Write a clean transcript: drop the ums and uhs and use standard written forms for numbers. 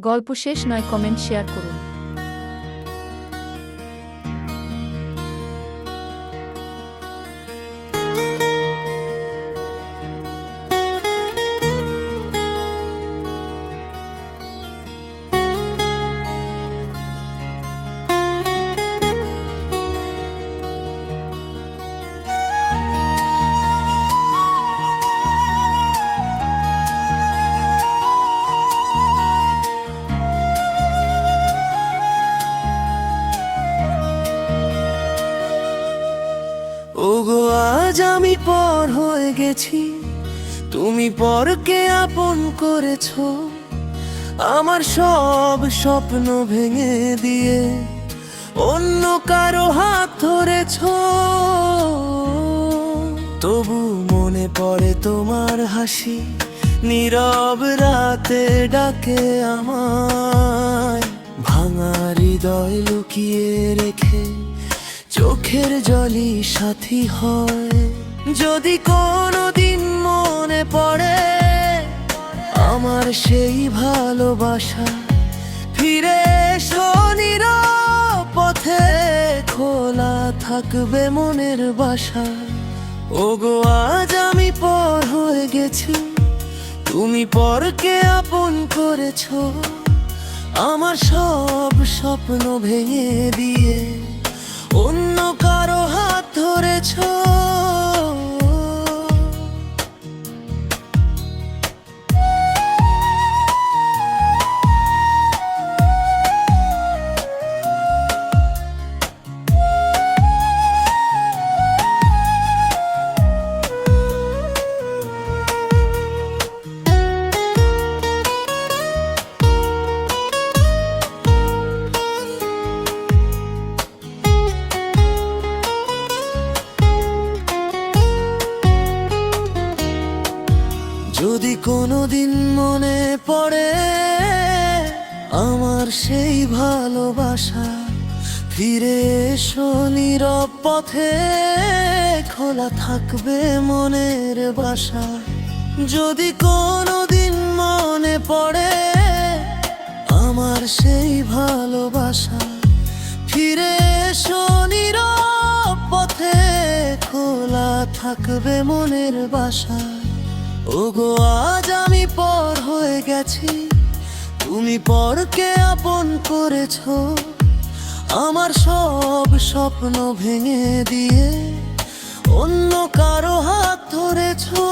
গল্প শেষ নয়, কমেন্ট শেয়ার করুন। ওগো আজ আমি পর হয়ে গেছি, তুমি পরকে আপন করেছো। আমার সব স্বপ্ন ভেঙে দিয়ে অন্য কারো হাত ধরেছো। তবু মনে পড়ে তোমার হাসি, নীরব রাতে ডাকে আমায়। ভাঙা হৃদয় লুকিয়ে রেখে চোখের জলই সাথী হয়। যদি কোনোদিন মনে পড়ে আমার সেই ভালোবাসা, ফিরে এসো নীরব পথে, খোলা থাকবে মনের বাসা। ওগো আজ আমি পর হয়ে গেছি, তুমি পরকে আপন করেছো। আমার সব স্বপ্ন ভেঙে দিয়ে অন্য কারো হাত ধরেছো। যদি কোনোদিন মনে পড়ে আমার সেই ভালোবাসা, ফিরে এসো নীরব পথে, খোলা থাকবে মনের বাসা। যদি কোনোদিন মনে পড়ে আমার সেই ভালোবাসা, ফিরে এসো নীরব পথে, খোলা থাকবে মনের বাসা। ওগো আজ আমি পর হয়ে গেছি, তুমি পরকে আপন করেছো। আমার সব স্বপ্ন ভেঙে দিয়ে অন্য কারো হাত ধরেছো।